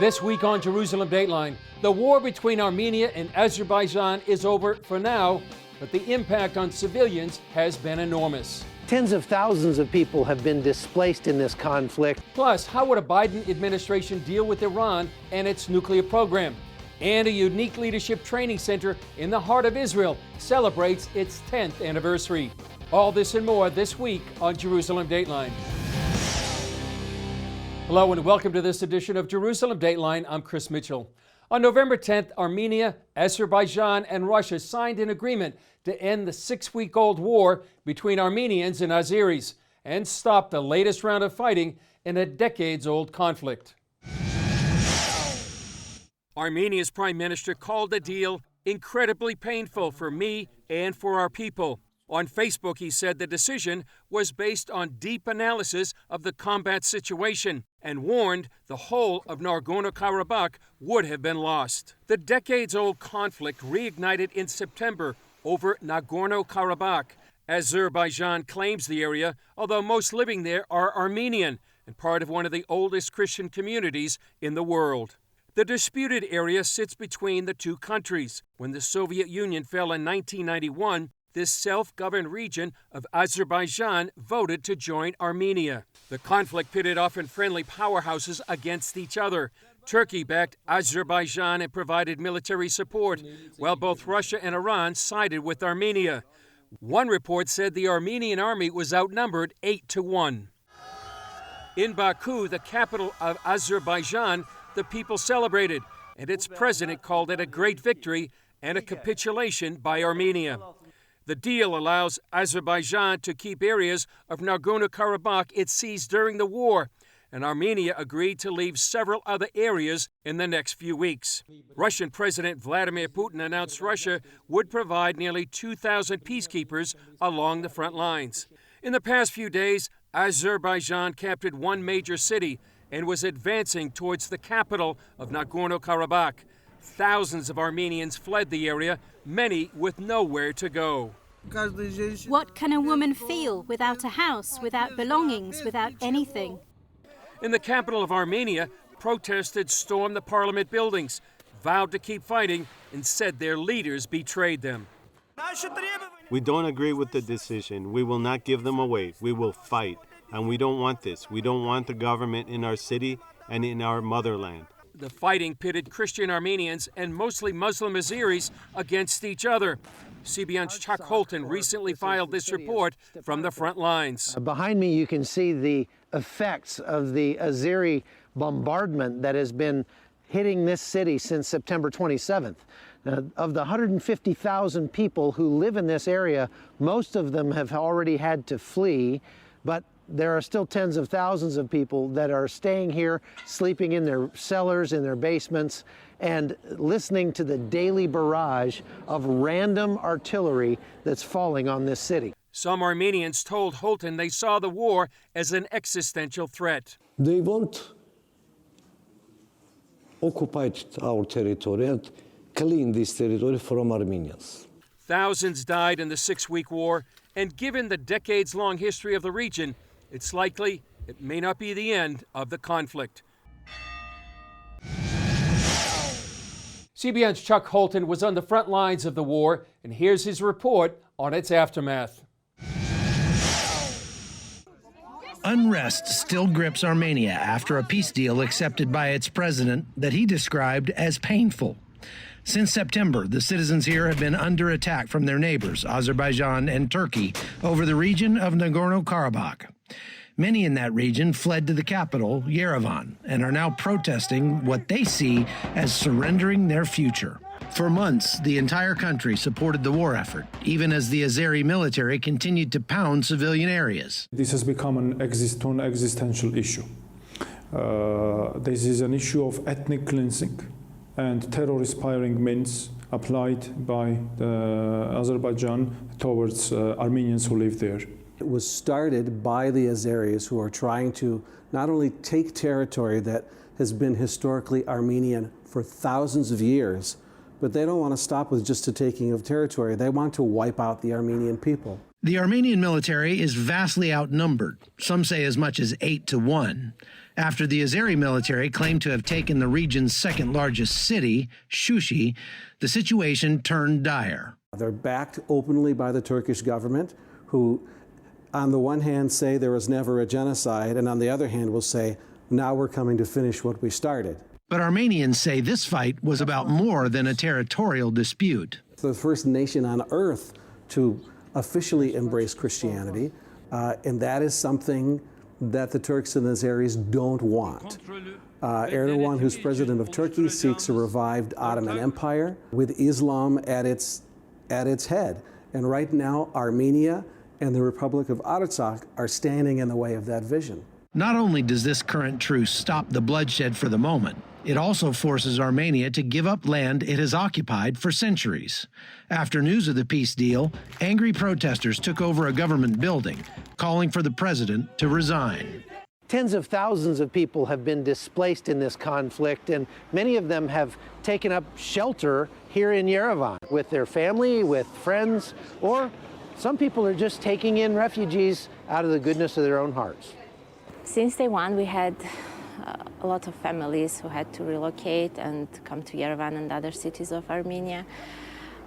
This week on Jerusalem Dateline, the war between Armenia and Azerbaijan is over for now, but the impact on civilians has been enormous. Tens of thousands of people have been displaced in this conflict. Plus, how would a Biden administration deal with Iran and its nuclear program? And a unique leadership training center in the heart of Israel celebrates its 10th anniversary. All this and more this week on Jerusalem Dateline. Hello and welcome to this edition of Jerusalem Dateline. I'm Chris Mitchell. On November 10th, Armenia, Azerbaijan, and Russia signed an agreement to end the 6-week-old war between Armenians and Azeris and stop the latest round of fighting in a decades-old conflict. Armenia's prime minister called the deal incredibly painful for me and for our people. On Facebook, he said the decision was based on deep analysis of the combat situation and warned the whole of Nagorno-Karabakh would have been lost. The decades-old conflict reignited in September over Nagorno-Karabakh. Azerbaijan claims the area, although most living there are Armenian and part of one of the oldest Christian communities in the world. The disputed area sits between the two countries. When the Soviet Union fell in 1991, this self-governed region of Azerbaijan voted to join Armenia. The conflict pitted often friendly powerhouses against each other. Turkey backed Azerbaijan and provided military support, while both Russia and Iran sided with Armenia. One report said the Armenian army was outnumbered 8-1. In Baku, the capital of Azerbaijan, the people celebrated, and its president called it a great victory and a capitulation by Armenia. The deal allows Azerbaijan to keep areas of Nagorno-Karabakh it seized during the war, and Armenia agreed to leave several other areas in the next few weeks. Russian President Vladimir Putin announced Russia would provide nearly 2,000 peacekeepers along the front lines. In the past few days, Azerbaijan captured one major city and was advancing towards the capital of Nagorno-Karabakh. Thousands of Armenians fled the area, many with nowhere to go. What can a woman feel without a house, without belongings, without anything? In the capital of Armenia, protesters stormed the parliament buildings, vowed to keep fighting, and said their leaders betrayed them. We don't agree with the decision. We will not give them away. We will fight. And we don't want this. We don't want the government in our city and in our motherland. The fighting pitted Christian Armenians and mostly Muslim Azeris against each other. CBN's Chuck Holton recently filed this report from the front lines. Behind me, you can see the effects of the Azeri bombardment that has been hitting this city since September 27th. Of the 150,000 people who live in this area, most of them have already had to flee, but there are still tens of thousands of people that are staying here, sleeping in their cellars, in their basements, and listening to the daily barrage of random artillery that's falling on this city. Some Armenians told Holton they saw the war as an existential threat. They won't occupy our territory and clean this territory from Armenians. Thousands died in the 6-week war, and given the decades-long history of the region, it's likely it may not be the end of the conflict. CBN's Chuck Holton was on the front lines of the war, and here's his report on its aftermath. Unrest still grips Armenia after a peace deal accepted by its president that he described as painful. Since September, the citizens here have been under attack from their neighbors, Azerbaijan and Turkey, over the region of Nagorno-Karabakh. Many in that region fled to the capital, Yerevan, and are now protesting what they see as surrendering their future. For months, the entire country supported the war effort, even as the Azeri military continued to pound civilian areas. This has become an existential issue. This is an issue of ethnic cleansing and terror-inspiring means applied by Azerbaijan towards Armenians who live there. It was started by the Azeris, who are trying to not only take territory that has been historically Armenian for thousands of years, but they don't want to stop with just the taking of territory. They want to wipe out the Armenian people. The Armenian military is vastly outnumbered, some say as much as 8-1. After the Azeri military claimed to have taken the region's second largest city, Shushi, the situation turned dire. They're backed openly by the Turkish government, who on the one hand say there was never a genocide, and on the other hand will say, now we're coming to finish what we started. But Armenians say this fight was about more than a territorial dispute. It's the first nation on earth to officially embrace Christianity, and that is something that the Turks and the Azeris don't want. Erdogan, who's president of Turkey, seeks a revived Ottoman Empire with Islam at its head. And right now, Armenia and the Republic of Artsakh are standing in the way of that vision. Not only does this current truce stop the bloodshed for the moment, it also forces Armenia to give up land it has occupied for centuries. After news of the peace deal, angry protesters took over a government building, calling for the president to resign. Tens of thousands of people have been displaced in this conflict, and many of them have taken up shelter here in Yerevan with their family, with friends, or some people are just taking in refugees out of the goodness of their own hearts. Since day one, we had a lot of families who had to relocate and come to Yerevan and other cities of Armenia.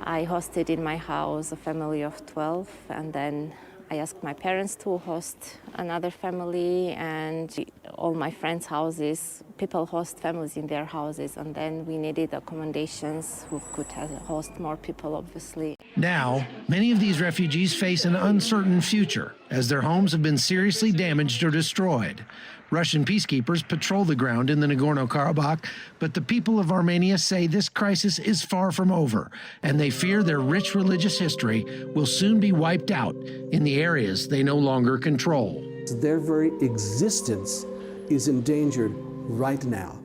I hosted in my house a family of 12, and then I asked my parents to host another family, and all my friends' houses, people host families in their houses, and then we needed accommodations who could host more people, obviously. Now, many of these refugees face an uncertain future as their homes have been seriously damaged or destroyed. Russian peacekeepers patrol the ground in the Nagorno-Karabakh, but the people of Armenia say this crisis is far from over, and they fear their rich religious history will soon be wiped out in the areas they no longer control. Their very existence is endangered right now.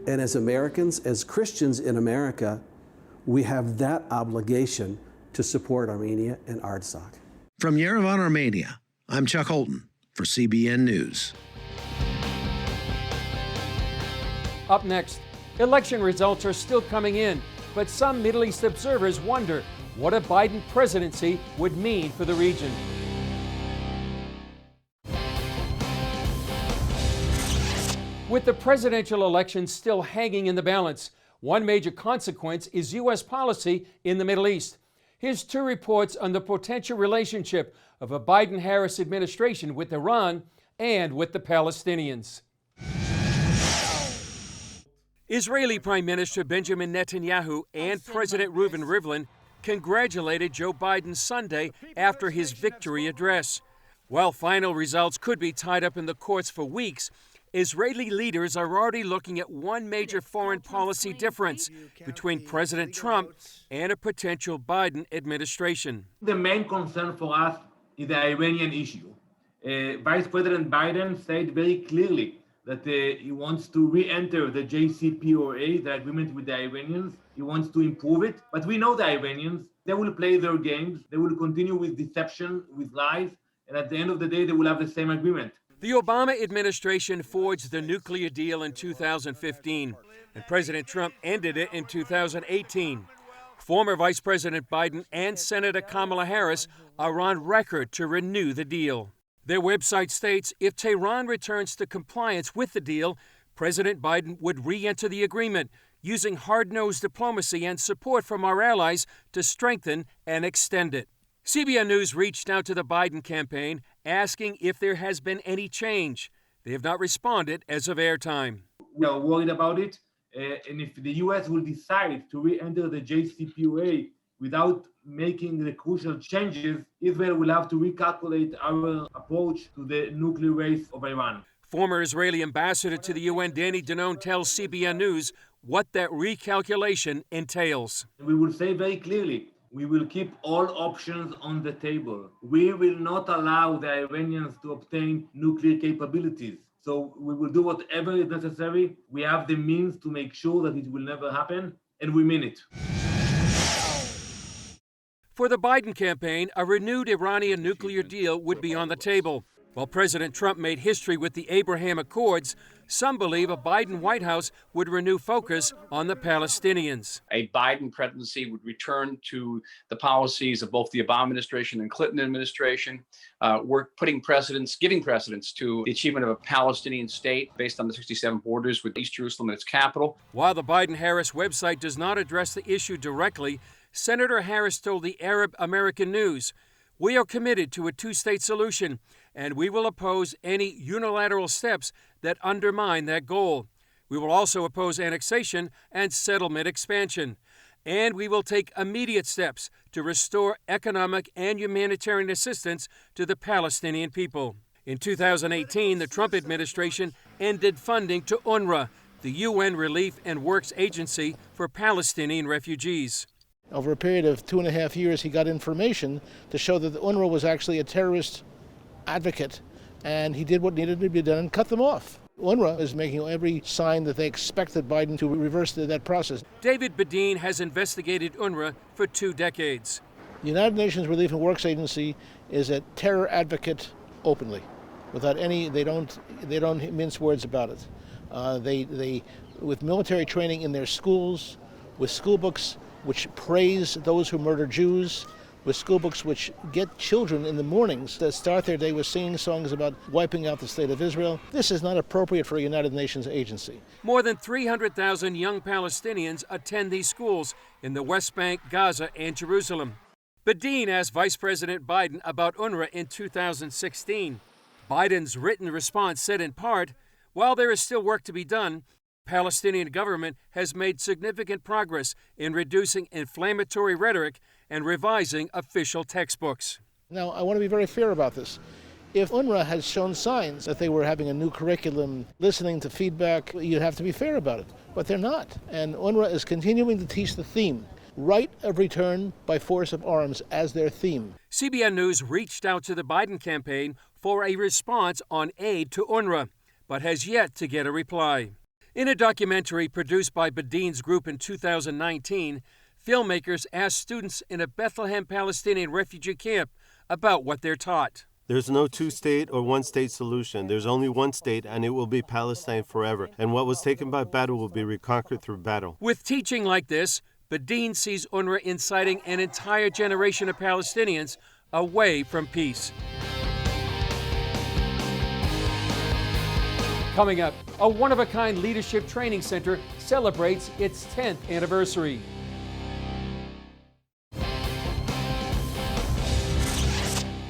And as Americans, as Christians in America, we have that obligation to support Armenia and Artsakh. From Yerevan, Armenia, I'm Chuck Holton for CBN News. Up next, election results are still coming in, but some Middle East observers wonder what a Biden presidency would mean for the region. With the presidential election still hanging in the balance, one major consequence is U.S. policy in the Middle East. Here's two reports on the potential relationship of a Biden-Harris administration with Iran and with the Palestinians. Israeli Prime Minister Benjamin Netanyahu and President Reuven Rivlin congratulated Joe Biden Sunday after his victory address. While final results could be tied up in the courts for weeks, Israeli leaders are already looking at one major foreign policy difference between President Trump and a potential Biden administration. The main concern for us is the Iranian issue. Vice President Biden said very clearly that he wants to re-enter the JCPOA, the agreement with the Iranians. He wants to improve it. But we know the Iranians, they will play their games. They will continue with deception, with lies. And at the end of the day, they will have the same agreement. The Obama administration forged the nuclear deal in 2015, and President Trump ended it in 2018. Former Vice President Biden and Senator Kamala Harris are on record to renew the deal. Their website states if Tehran returns to compliance with the deal, President Biden would re-enter the agreement, using hard-nosed diplomacy and support from our allies to strengthen and extend it. CBN News reached out to the Biden campaign asking if there has been any change. They have not responded as of airtime. We are worried about it, and if the U.S. will decide to re-enter the JCPOA without making the crucial changes, Israel will have to recalculate our approach to the nuclear race of Iran. Former Israeli ambassador to the UN, Danny Danon, tells CBN News what that recalculation entails. We will say very clearly, we will keep all options on the table. We will not allow the Iranians to obtain nuclear capabilities. So we will do whatever is necessary. We have the means to make sure that it will never happen, and we mean it. For the Biden campaign, a renewed Iranian nuclear deal would be on the table. While President Trump made history with the Abraham Accords, some believe a Biden White House would renew focus on the Palestinians. A Biden presidency would return to the policies of both the Obama administration and Clinton administration. We're giving precedence to the achievement of a Palestinian state based on the 67 borders with East Jerusalem and its capital. While the Biden-Harris website does not address the issue directly, Senator Harris told the Arab American News, "We are committed to a two-state solution, and we will oppose any unilateral steps that undermine that goal. We will also oppose annexation and settlement expansion. And we will take immediate steps to restore economic and humanitarian assistance to the Palestinian people." In 2018, the Trump administration ended funding to UNRWA, the UN Relief and Works Agency for Palestinian refugees. Over a period of 2.5 years, he got information to show that the UNRWA was actually a terrorist advocate, and he did what needed to be done and cut them off. UNRWA is making every sign that they expected Biden to reverse that process. David Badin has investigated UNRWA for 2 decades. The United Nations Relief and Works Agency is a terror advocate openly, without any. They don't mince words about it. They with military training in their schools, with school books which praise those who murder Jews, with school books which get children in the mornings to start their day with singing songs about wiping out the state of Israel. This is not appropriate for a United Nations agency. More than 300,000 young Palestinians attend these schools in the West Bank, Gaza, and Jerusalem. Badin asked Vice President Biden about UNRWA in 2016. Biden's written response said in part, "While there is still work to be done, Palestinian government has made significant progress in reducing inflammatory rhetoric and revising official textbooks." Now, I want to be very fair about this. If UNRWA has shown signs that they were having a new curriculum, listening to feedback, you'd have to be fair about it. But they're not. And UNRWA is continuing to teach the theme, right of return by force of arms, as their theme. CBN News reached out to the Biden campaign for a response on aid to UNRWA, but has yet to get a reply. In a documentary produced by Badin's group in 2019, filmmakers asked students in a Bethlehem Palestinian refugee camp about what they're taught. There's no two-state or one-state solution. There's only one state, and it will be Palestine forever. And what was taken by battle will be reconquered through battle. With teaching like this, Badin sees UNRWA inciting an entire generation of Palestinians away from peace. Coming up, a one-of-a-kind leadership training center celebrates its 10th anniversary.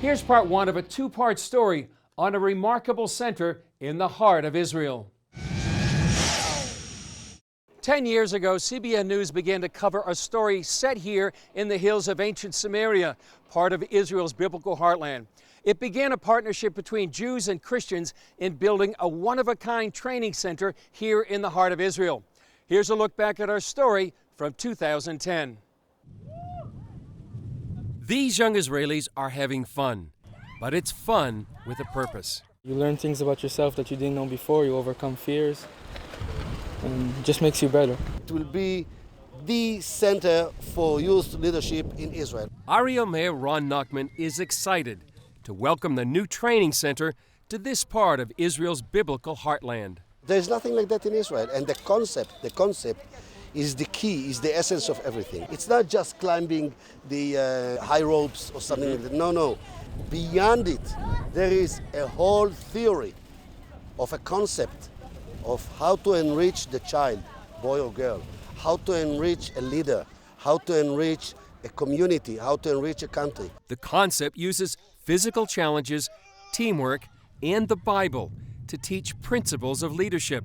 Here's part 1 of a 2-part story on a remarkable center in the heart of Israel. 10 years ago, CBN News began to cover a story set here in the hills of ancient Samaria, part of Israel's biblical heartland. It began a partnership between Jews and Christians in building a one-of-a-kind training center here in the heart of Israel. Here's a look back at our story from 2010. These young Israelis are having fun, but it's fun with a purpose. You learn things about yourself that you didn't know before, you overcome fears, and it just makes you better. It will be the center for youth leadership in Israel. Ariel Mayor Ron Nachman is excited to welcome the new training center to this part of Israel's biblical heartland. There's nothing like that in Israel, and the concept is the key, is the essence of everything. It's not just climbing the high ropes or something like that. No. Beyond it, there is a whole theory of a concept of how to enrich the child, boy or girl, how to enrich a leader, how to enrich a community, how to enrich a country. The concept uses physical challenges, teamwork, and the Bible to teach principles of leadership.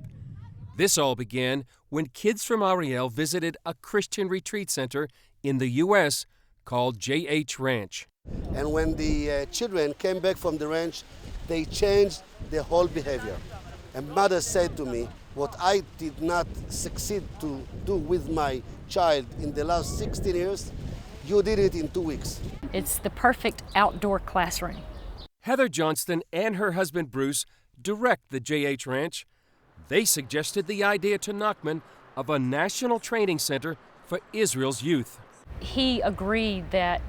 This all began when kids from Ariel visited a Christian retreat center in the U.S. called J.H. Ranch. And when the children came back from the ranch, they changed their whole behavior. And mother said to me, what I did not succeed to do with my child in the last 16 years, you did it in 2 weeks. It's the perfect outdoor classroom. Heather Johnston and her husband Bruce direct the J.H. Ranch. They suggested the idea to Nachman of a national training center for Israel's youth. He agreed that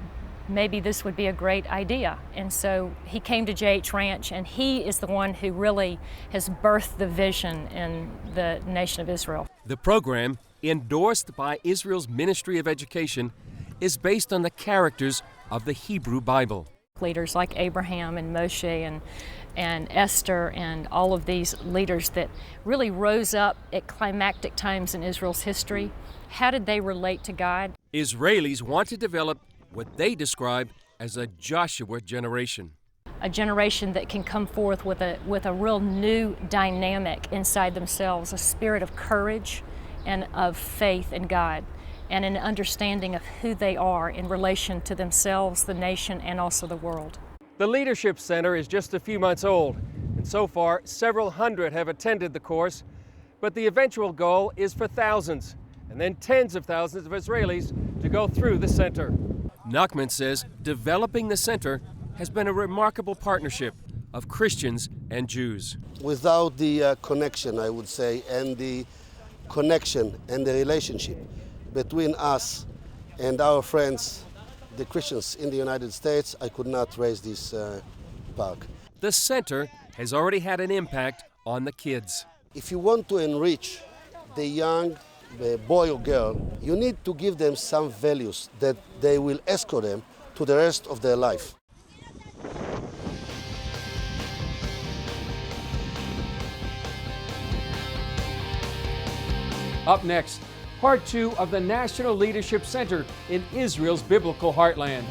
maybe this would be a great idea. And so he came to JH Ranch, and he is the one who really has birthed the vision in the nation of Israel. The program, endorsed by Israel's Ministry of Education, is based on the characters of the Hebrew Bible. Leaders like Abraham and Moshe and Esther and all of these leaders that really rose up at climactic times in Israel's history. How did they relate to God? Israelis want to develop what they describe as a Joshua generation. A generation that can come forth with a real new dynamic inside themselves, a spirit of courage and of faith in God, and an understanding of who they are in relation to themselves, the nation, and also the world. The Leadership Center is just a few months old, and so far several hundred have attended the course, but the eventual goal is for thousands, and then tens of thousands of Israelis to go through the center. Nachman says developing the center has been a remarkable partnership of Christians and Jews. Without the connection, I would say, and the connection and the relationship between us and our friends, the Christians in the United States, I could not raise this park. The center has already had an impact on the kids. If you want to enrich the young boy or girl, you need to give them some values that they will escort them to the rest of their life. Up next, part 2 of the National Leadership Center in Israel's biblical heartland.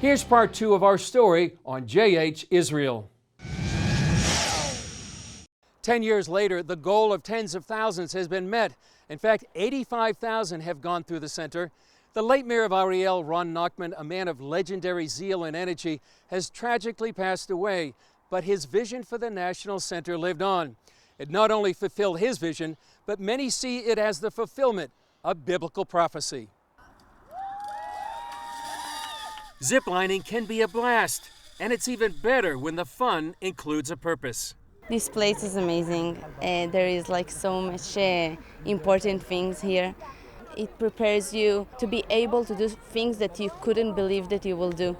Here's part 2 of our story on JH Israel. 10 years later, the goal of tens of thousands has been met. In fact, 85,000 have gone through the center. The late mayor of Ariel, Ron Nachman, a man of legendary zeal and energy, has tragically passed away, but his vision for the National Center lived on. It not only fulfilled his vision, but many see it as the fulfillment of biblical prophecy. Ziplining can be a blast, and it's even better when the fun includes a purpose. This place is amazing. There is like so much important things here. It prepares you to be able to do things that you couldn't believe that you will do.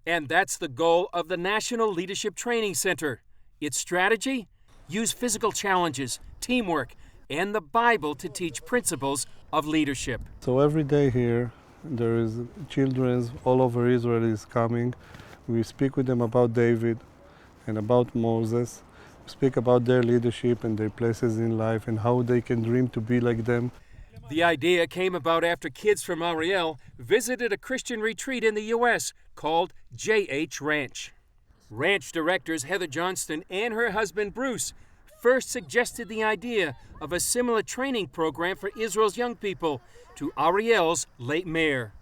And that's the goal of the National Leadership Training Center. Its strategy? Use physical challenges, teamwork, and the Bible to teach principles of leadership. So every day here, there is children all over Israel is coming. We speak with them about David and about Moses. We speak about their leadership and their places in life and how they can dream to be like them. The idea came about after kids from Ariel visited a Christian retreat in the U.S. called JH Ranch. Ranch directors Heather Johnston and her husband Bruce first suggested the idea of a similar training program for Israel's young people to Ariel's late mayor.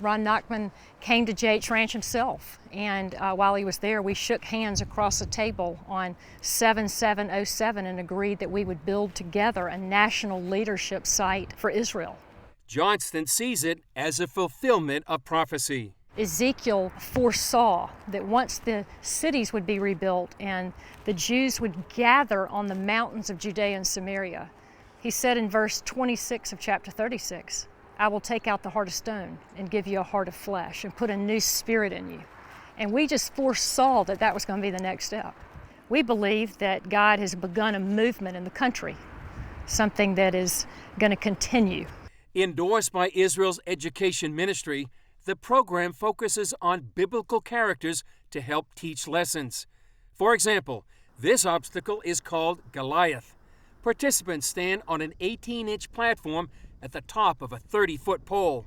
Ron Nachman came to JH Ranch himself, and while he was there, we shook hands across the table on 7707 and agreed that we would build together a national leadership site for Israel. Johnston sees it as a fulfillment of prophecy. Ezekiel foresaw that once the cities would be rebuilt and the Jews would gather on the mountains of Judea and Samaria, he said in verse 26 of chapter 36, I will take out the heart of stone and give you a heart of flesh and put a new spirit in you. And we just foresaw that that was going to be the next step. We believe that God has begun a movement in the country, something that is going to continue. Endorsed by Israel's education ministry, the program focuses on biblical characters to help teach lessons. For example, this obstacle is called Goliath. Participants stand on an 18-inch platform at the top of a 30-foot pole.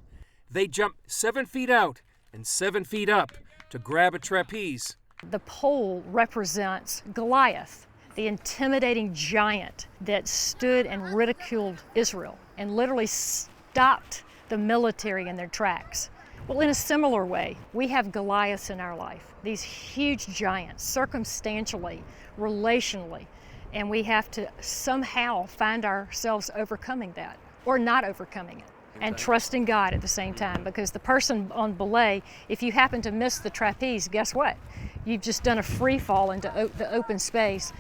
They jump 7 feet out and 7 feet up to grab a trapeze. The pole represents Goliath, the intimidating giant that stood and ridiculed Israel and literally stopped the military in their tracks. Well, in a similar way, we have Goliaths in our life, these huge giants, circumstantially, relationally, and we have to somehow find ourselves overcoming that or not overcoming it and trusting God at the same time, because the person on belay, if you happen to miss the trapeze, guess what? You've just done a free fall into the open space.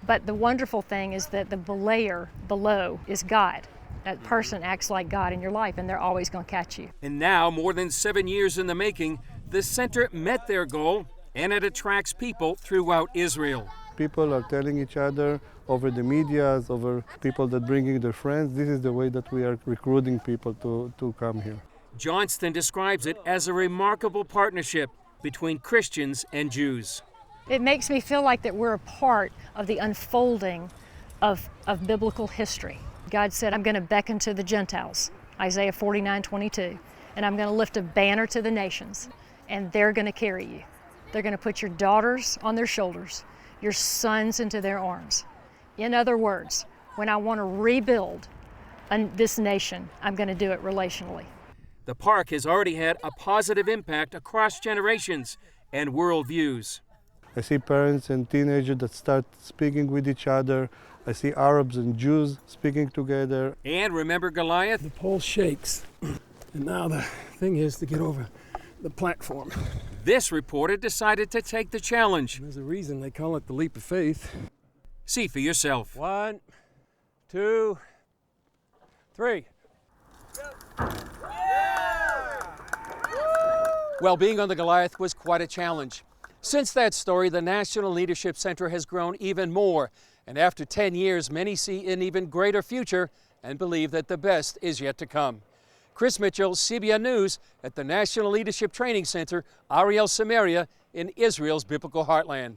But the wonderful thing is that the belayer below is God. That person acts like God in your life, and they're always going to catch you. And now, more than 7 years in the making, the center met their goal, and it attracts people throughout Israel. People are telling each other over the medias, over people that bringing their friends. This is the way that we are recruiting people to come here. Johnston describes it as a remarkable partnership between Christians and Jews. It makes me feel like that we're a part of the unfolding of biblical history. God said, I'm going to beckon to the Gentiles, Isaiah 49:22, and I'm going to lift a banner to the nations, and they're going to carry you. They're going to put your daughters on their shoulders, your sons into their arms. In other words, when I want to rebuild this nation, I'm going to do it relationally. The park has already had a positive impact across generations and worldviews. I see parents and teenagers that start speaking with each other. I see Arabs and Jews speaking together. And remember Goliath? The pole shakes, and now the thing is to get over the platform. This reporter decided to take the challenge. There's a reason they call it the leap of faith. See for yourself. 1, 2, 3. Well, being on the Goliath was quite a challenge. Since that story, the National Leadership Center has grown even more. And after 10 years, many see an even greater future and believe that the best is yet to come. Chris Mitchell, CBN News at the National Leadership Training Center, Ariel Samaria in Israel's biblical heartland.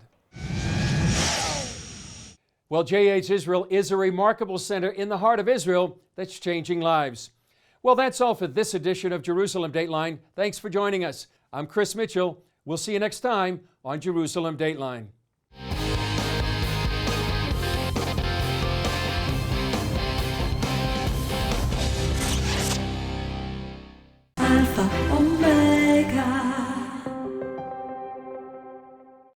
Well, JH Israel is a remarkable center in the heart of Israel that's changing lives. Well, that's all for this edition of Jerusalem Dateline. Thanks for joining us. I'm Chris Mitchell. We'll see you next time on Jerusalem Dateline.